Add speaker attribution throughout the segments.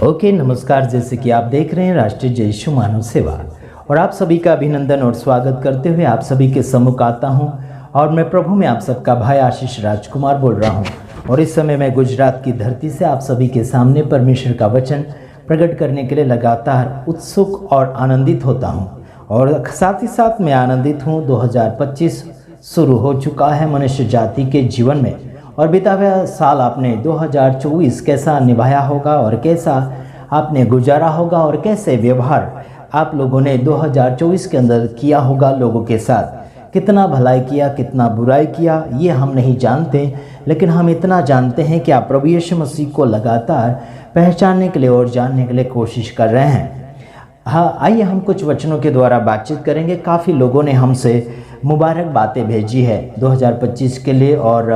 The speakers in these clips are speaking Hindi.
Speaker 1: ओके नमस्कार। जैसे कि आप देख रहे हैं राष्ट्रीय जय यीशु मानव सेवा और आप सभी का अभिनंदन और स्वागत करते हुए आप सभी के सम्मुख आता हूं और मैं प्रभु में आप सबका भाई आशीष राजकुमार बोल रहा हूं। और इस समय मैं गुजरात की धरती से आप सभी के सामने परमेश्वर का वचन प्रकट करने के लिए लगातार उत्सुक और आनंदित होता हूँ। और साथ ही साथ मैं आनंदित हूँ 2025 शुरू हो चुका है मनुष्य जाति के जीवन में और बीता हुआ साल आपने 2024 कैसा निभाया होगा और कैसा आपने गुजारा होगा और कैसे व्यवहार आप लोगों ने 2024 के अंदर किया होगा लोगों के साथ। कितना भलाई किया कितना बुराई किया ये हम नहीं जानते, लेकिन हम इतना जानते हैं कि आप प्रभु यीशु मसीह को लगातार पहचानने के लिए और जानने के लिए कोशिश कर रहे हैं। हाँ, आइए हम कुछ वचनों के द्वारा बातचीत करेंगे। काफ़ी लोगों ने हमसे मुबारक बातें भेजी है 2025 के लिए और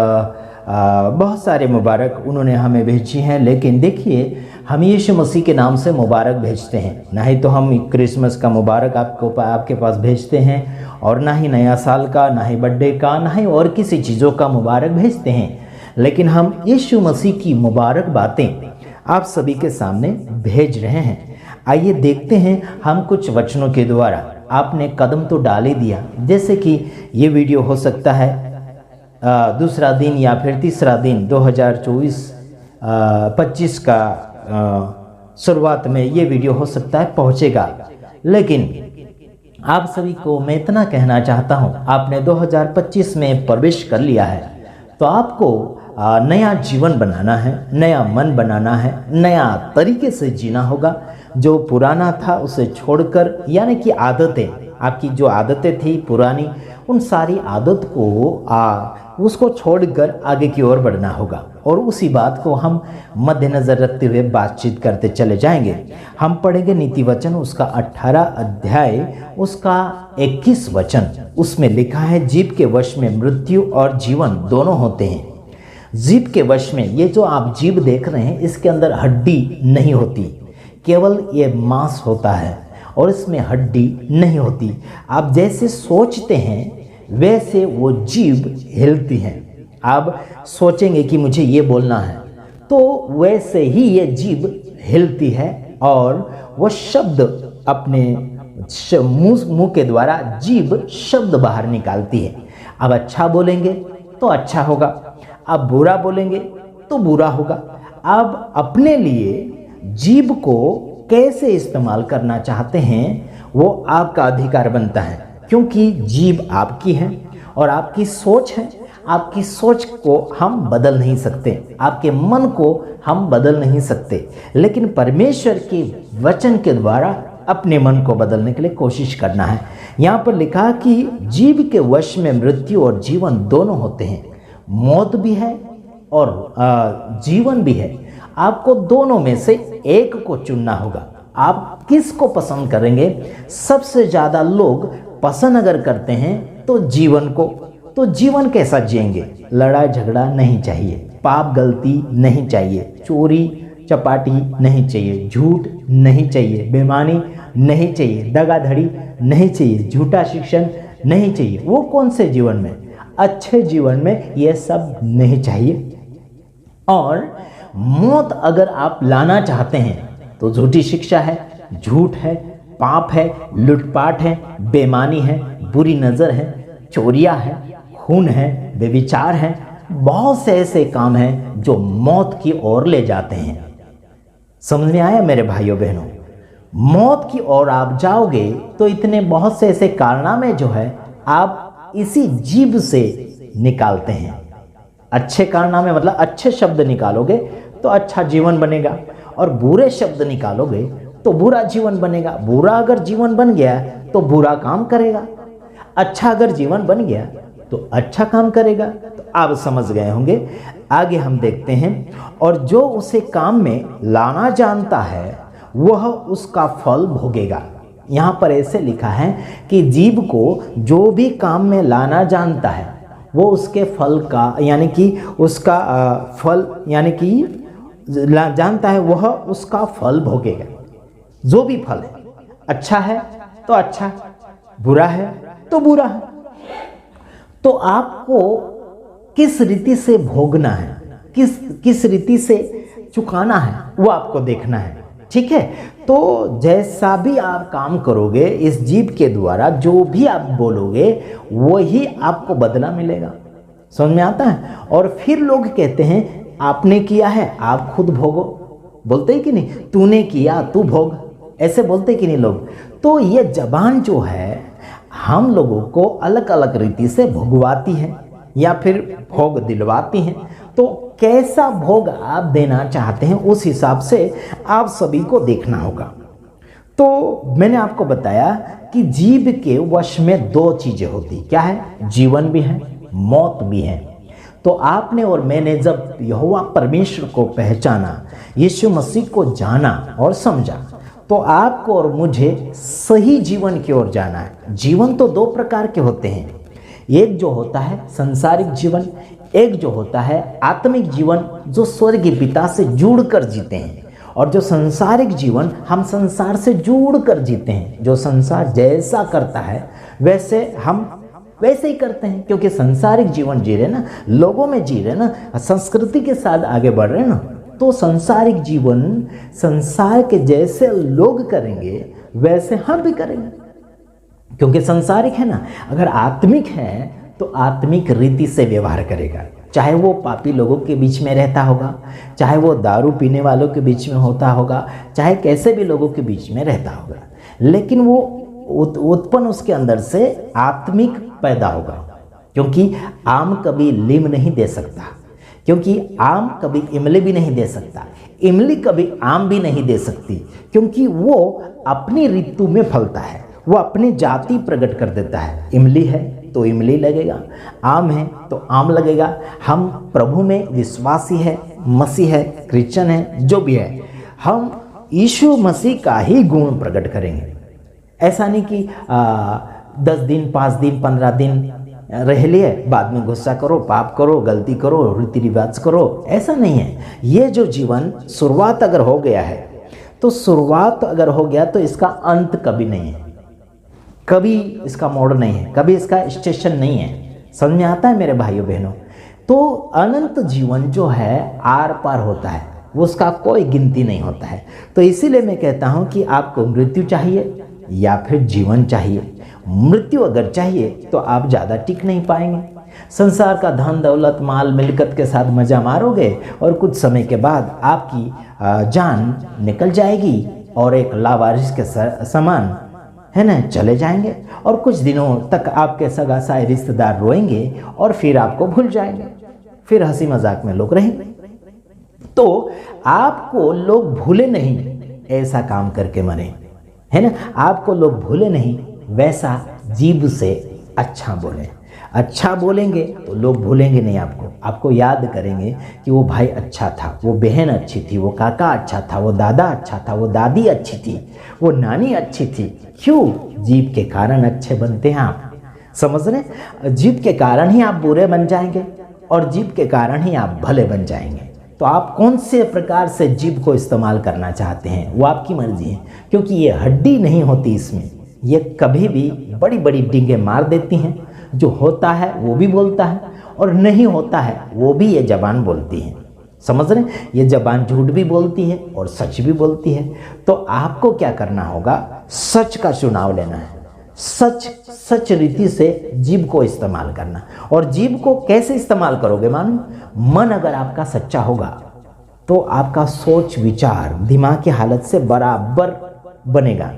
Speaker 1: बहुत सारे मुबारक उन्होंने हमें भेजी हैं। लेकिन देखिए, हम यीशु मसीह के नाम से मुबारक भेजते हैं, ना ही तो हम क्रिसमस का मुबारक आपके पास भेजते हैं और ना ही नया साल का, ना ही बर्थडे का, ना ही और किसी चीज़ों का मुबारक भेजते हैं, लेकिन हम यीशु मसीह की मुबारक बातें आप सभी के सामने भेज रहे हैं। आइए देखते हैं हम कुछ वचनों के द्वारा। आपने कदम तो डाल ही दिया, जैसे कि ये वीडियो हो सकता है दूसरा दिन या फिर तीसरा दिन 2024-25 का शुरुआत में ये वीडियो हो सकता है पहुंचेगा। लेकिन आप सभी को मैं इतना कहना चाहता हूं, आपने 2025 में प्रवेश कर लिया है तो आपको नया जीवन बनाना है, नया मन बनाना है, नया तरीके से जीना होगा। जो पुराना था उसे छोड़कर, यानी कि आदतें, आपकी जो आदतें थी पुरानी, उन सारी आदत को उसको छोड़कर आगे की ओर बढ़ना होगा। और उसी बात को हम मद्देनज़र रखते हुए बातचीत करते चले जाएंगे। हम पढ़ेंगे नीति वचन उसका 18 अध्याय उसका 21 वचन। उसमें लिखा है, जीभ के वश में मृत्यु और जीवन दोनों होते हैं। जीभ के वश में, ये जो आप जीभ देख रहे हैं इसके अंदर हड्डी नहीं होती, केवल ये मांस होता है और इसमें हड्डी नहीं होती। आप जैसे सोचते हैं वैसे वो जीभ हिलती है। आप सोचेंगे कि मुझे ये बोलना है तो वैसे ही ये जीभ हिलती है और वो शब्द अपने मुंह के द्वारा जीभ शब्द बाहर निकालती है। अब अच्छा बोलेंगे तो अच्छा होगा, अब बुरा बोलेंगे तो बुरा होगा। अब अपने लिए जीभ को कैसे इस्तेमाल करना चाहते हैं वो आपका अधिकार बनता है, क्योंकि जीभ आपकी है और आपकी सोच है। आपकी सोच को हम बदल नहीं सकते, आपके मन को हम बदल नहीं सकते, लेकिन परमेश्वर के वचन के द्वारा अपने मन को बदलने के लिए कोशिश करना है। यहाँ पर लिखा कि जीभ के वश में मृत्यु और जीवन दोनों होते हैं। मौत भी है और जीवन भी है। आपको दोनों में से एक को चुनना होगा। आप किस को पसंद करेंगे? सबसे ज़्यादा लोग पसंद अगर करते हैं तो जीवन को। तो जीवन कैसा जिएंगे? लड़ाई झगड़ा नहीं चाहिए, पाप गलती नहीं चाहिए, चोरी चपाटी नहीं चाहिए, झूठ नहीं चाहिए, बेईमानी नहीं चाहिए, दगाधड़ी नहीं चाहिए, झूठा शिक्षण नहीं चाहिए। वो कौन से जीवन में? अच्छे जीवन में ये सब नहीं चाहिए। और मौत अगर आप लाना चाहते हैं तो झूठी शिक्षा है, झूठ है, पाप है, लूटपाट है, बेईमानी है, बुरी नज़र है, चोरियां है, खून है, बेविचार है, बहुत से ऐसे काम हैं जो मौत की ओर ले जाते हैं। समझ में आया मेरे भाइयों बहनों? मौत की ओर आप जाओगे तो इतने बहुत से ऐसे कारनामे जो है आप इसी जीभ से निकालते हैं। अच्छे कारनामे मतलब अच्छे शब्द निकालोगे तो अच्छा जीवन बनेगा और बुरे शब्द निकालोगे तो बुरा जीवन बनेगा। बुरा अगर जीवन बन गया तो बुरा काम करेगा, अच्छा अगर जीवन बन गया तो अच्छा काम करेगा। तो आप समझ गए होंगे। आगे हम देखते हैं, और जो उसे काम में लाना जानता है वह उसका फल भोगेगा। यहाँ पर ऐसे लिखा है कि जीभ को जो भी काम में लाना जानता है वो उसके फल का, यानी कि उसका फल, यानी कि जानता है वह उसका फल भोगेगा। जो भी फल है, अच्छा है तो अच्छा, बुरा है तो बुरा है। तो आपको किस रीति से भोगना है, किस रीति से चुकाना है वो आपको देखना है। ठीक है। तो जैसा भी आप काम करोगे इस जीभ के द्वारा, जो भी आप बोलोगे वही आपको बदला मिलेगा। समझ में आता है। और फिर लोग कहते हैं आपने किया है आप खुद भोगो, बोलते ही कि नहीं, तूने किया तू भोग, ऐसे बोलते कि नहीं लोग। तो ये जबान जो है हम लोगों को अलग अलग रीति से भोगवाती है या फिर भोग दिलवाती है। तो कैसा भोग आप देना चाहते हैं उस हिसाब से आप सभी को देखना होगा। तो मैंने आपको बताया कि जीभ के वश में दो चीजें होती, क्या है, जीवन भी है मौत भी है। तो आपने और मैंने जब यहोवा परमेश्वर को पहचाना, यीशु मसीह को जाना और समझा, तो आपको और मुझे सही जीवन की ओर जाना है। जीवन तो दो प्रकार के होते हैं, एक जो होता है संसारिक जीवन, एक जो होता है आत्मिक जीवन जो स्वर्गीय पिता से जुड़कर जीते हैं। और जो संसारिक जीवन हम संसार से जुड़कर जीते हैं, जो संसार जैसा करता है वैसे हम वैसे ही करते हैं, क्योंकि संसारिक जीवन जी रहे ना, लोगों में जी रहे ना, संस्कृति के साथ आगे बढ़ रहे ना। तो संसारिक जीवन संसार के जैसे लोग करेंगे वैसे हम भी करेंगे, क्योंकि संसारिक है ना। अगर आत्मिक है तो आत्मिक रीति से व्यवहार करेगा, चाहे वो पापी लोगों के बीच में रहता होगा, चाहे वो दारू पीने वालों के बीच में होता होगा, चाहे कैसे भी लोगों के बीच में रहता होगा, लेकिन वो उत्पन्न उसके अंदर से आत्मिक पैदा होगा। क्योंकि आम कभी लीम नहीं दे सकता, क्योंकि आम कभी इमली भी नहीं दे सकता, इमली कभी आम भी नहीं दे सकती, क्योंकि वो अपनी ऋतु में फलता है, वो अपनी जाति प्रकट कर देता है। इमली है तो इमली लगेगा, आम है तो आम लगेगा। हम प्रभु में विश्वासी है, मसीह है, क्रिश्चियन है, जो भी है, हम यीशु मसीह का ही गुण प्रकट करेंगे। ऐसा नहीं कि 10 दिन 5 दिन 15 दिन रह लिए, बाद में गुस्सा करो, पाप करो, गलती करो, रीति रिवाज करो, ऐसा नहीं है। ये जो जीवन शुरुआत अगर हो गया है, तो शुरुआत अगर हो गया तो इसका अंत कभी नहीं है, कभी इसका मोड़ नहीं है, कभी इसका स्टेशन नहीं है। समझ में आता है मेरे भाइयों बहनों। तो अनंत जीवन जो है आर पार होता है, वो उसका कोई गिनती नहीं होता है। तो इसीलिए मैं कहता हूँ कि आपको मृत्यु चाहिए या फिर जीवन चाहिए। मृत्यु अगर चाहिए तो आप ज़्यादा टिक नहीं पाएंगे। संसार का धन दौलत माल मिलकत के साथ मजा मारोगे और कुछ समय के बाद आपकी जान निकल जाएगी और एक लावारिस के समान, है ना, चले जाएंगे। और कुछ दिनों तक आपके सगा साए रिश्तेदार रोएंगे और फिर आपको भूल जाएंगे, फिर हंसी मजाक में लोग रहेंगे। तो आपको लोग भूले नहीं ऐसा काम करके मरे, है ना। आपको लोग भूले नहीं वैसा जीभ से अच्छा बोले। अच्छा बोलेंगे तो लोग भूलेंगे नहीं आपको, आपको याद करेंगे कि वो भाई अच्छा था, वो बहन अच्छी थी, वो काका अच्छा था, वो दादा अच्छा था, वो दादी अच्छी थी, वो नानी अच्छी थी। क्यों? जीभ के कारण अच्छे बनते हैं आप, समझ रहे। जीभ के कारण ही आप बुरे बन जाएंगे और जीभ के कारण ही आप भले बन जाएंगे। तो आप कौन से प्रकार से जीभ को इस्तेमाल करना चाहते हैं वो आपकी मर्जी है, क्योंकि ये हड्डी नहीं होती इसमें, ये कभी भी बड़ी बड़ी डींगे मार देती हैं। जो होता है वो भी बोलता है और नहीं होता है वो भी ये जबान बोलती है, समझ रहे। ये जबान झूठ भी बोलती है और सच भी बोलती है। तो आपको क्या करना होगा, सच का चुनाव लेना है, सच रीति से जीभ को इस्तेमाल करना। और जीभ को कैसे इस्तेमाल करोगे मानो, मन अगर आपका सच्चा होगा तो आपका सोच विचार दिमाग की हालत से बराबर बनेगा,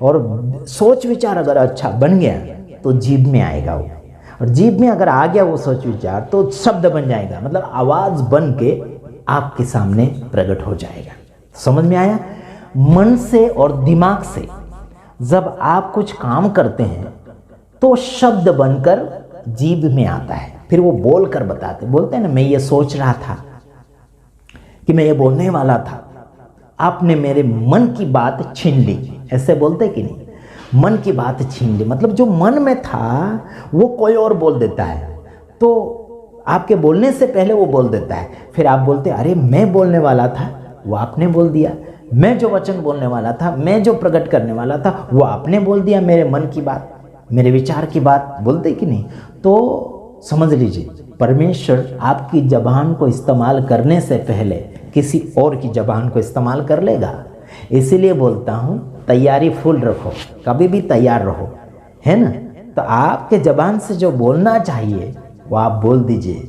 Speaker 1: और सोच विचार अगर अच्छा बन गया तो जीभ में आएगा वो, और जीभ में अगर आ गया वो सोच विचार तो शब्द बन जाएगा, मतलब आवाज बन के आपके सामने प्रकट हो जाएगा। समझ में आया। मन से और दिमाग से जब आप कुछ काम करते हैं तो शब्द बनकर जीभ में आता है, फिर वो बोलकर बोलते हैं ना, मैं ये सोच रहा था कि मैं ये बोलने वाला था, आपने मेरे मन की बात छीन ली, ऐसे बोलते कि नहीं, मन की बात छीन ली, मतलब जो मन में था वो कोई और बोल देता है, तो आपके बोलने से पहले वो बोल देता है, फिर आप बोलते अरे मैं बोलने वाला था वो आपने बोल दिया, मैं जो वचन बोलने वाला था, मैं जो प्रकट करने वाला था वो आपने बोल दिया, मेरे मन की बात, मेरे विचार की बात, बोलते कि नहीं। तो समझ लीजिए, परमेश्वर आपकी जबान को इस्तेमाल करने से पहले किसी और की जबान को इस्तेमाल कर लेगा, इसीलिए बोलता हूँ तैयारी फुल रखो, कभी भी तैयार रहो, है ना। तो आपके ज़बान से जो बोलना चाहिए वो आप बोल दीजिए,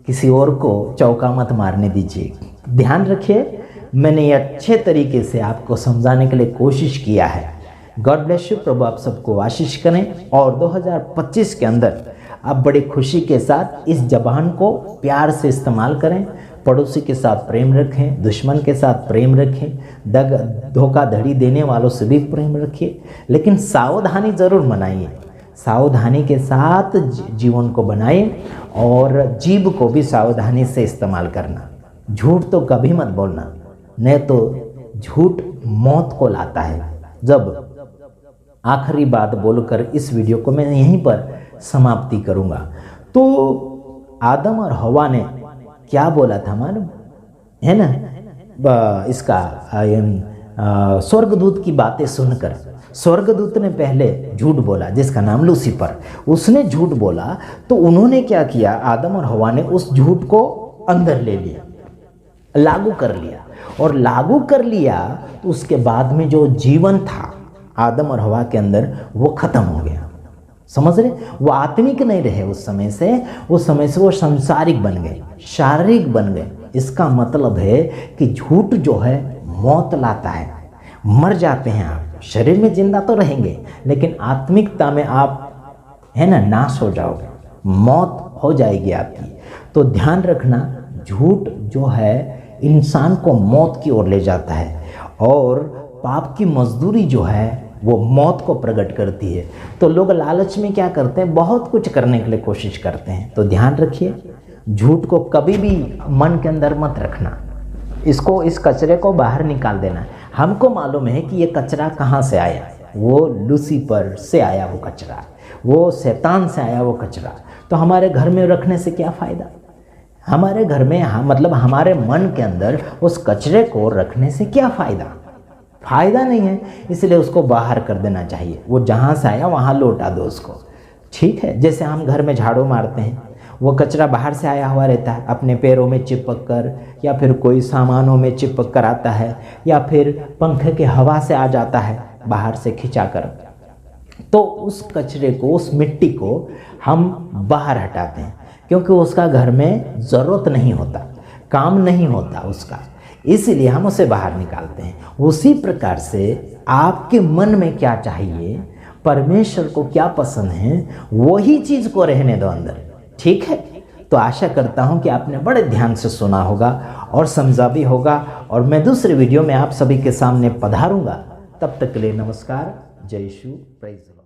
Speaker 1: किसी और को चौका मत मारने दीजिए। ध्यान रखिए, मैंने ये अच्छे तरीके से आपको समझाने के लिए कोशिश किया है। God bless you. प्रभु आप सबको आशीष करें और 2025 के अंदर आप बड़ी खुशी के साथ इस ज़बान को प्यार से इस्तेमाल करें। पड़ोसी के साथ प्रेम रखें, दुश्मन के साथ प्रेम रखें, धोखाधड़ी देने वालों से भी प्रेम रखिए, लेकिन सावधानी ज़रूर मनाइए। सावधानी के साथ जीवन को बनाइए और जीभ को भी सावधानी से इस्तेमाल करना। झूठ तो कभी मत बोलना, नहीं तो झूठ मौत को लाता है। जब आखिरी बात बोलकर इस वीडियो को मैं यहीं पर समाप्ति करूंगा। तो आदम और हवा ने क्या बोला था मालूम है ना, इसका स्वर्गदूत की बातें सुनकर स्वर्गदूत ने पहले झूठ बोला, जिसका नाम लूसीफर, उसने झूठ बोला। तो उन्होंने क्या किया, आदम और हवा ने उस झूठ को अंदर ले लिया, लागू कर लिया, और लागू कर लिया तो उसके बाद में जो जीवन था आदम और हवा के अंदर वो खत्म हो गया। समझ रहे, वो आत्मिक नहीं रहे उस समय से वो सांसारिक बन गए, शारीरिक बन गए। इसका मतलब है कि झूठ जो है मौत लाता है, मर जाते हैं आप। शरीर में जिंदा तो रहेंगे लेकिन आत्मिकता में आप है ना नाश हो जाओगे, मौत हो जाएगी आपकी। तो ध्यान रखना, झूठ जो है इंसान को मौत की ओर ले जाता है और पाप की मजदूरी जो है वो मौत को प्रकट करती है। तो लोग लालच में क्या करते हैं, बहुत कुछ करने के लिए कोशिश करते हैं। तो ध्यान रखिए, झूठ को कभी भी मन के अंदर मत रखना, इस कचरे को बाहर निकाल देना। हमको मालूम है कि ये कचरा कहाँ से आया, वो लूसीफर से आया वो कचरा, वो शैतान से आया वो कचरा। तो हमारे घर में रखने से क्या फ़ायदा, हमारे घर में मतलब हमारे मन के अंदर उस कचरे को रखने से क्या फ़ायदा नहीं है। इसलिए उसको बाहर कर देना चाहिए, वो जहाँ से आया वहाँ लौटा दो उसको, ठीक है। जैसे हम घर में झाड़ू मारते हैं, वो कचरा बाहर से आया हुआ रहता है, अपने पैरों में चिपक कर या फिर कोई सामानों में चिपक कर आता है या फिर पंखे के हवा से आ जाता है बाहर से खिंचा कर। तो उस कचरे को, उस मिट्टी को हम बाहर हटाते हैं क्योंकि उसका घर में ज़रूरत नहीं होता, काम नहीं होता उसका, इसलिए हम उसे बाहर निकालते हैं। उसी प्रकार से आपके मन में क्या चाहिए, परमेश्वर को क्या पसंद है, वही चीज़ को रहने दो अंदर, ठीक है। तो आशा करता हूं कि आपने बड़े ध्यान से सुना होगा और समझा भी होगा, और मैं दूसरे वीडियो में आप सभी के सामने पधारूंगा। तब तक के लिए नमस्कार, जय यीशु, प्रेज़।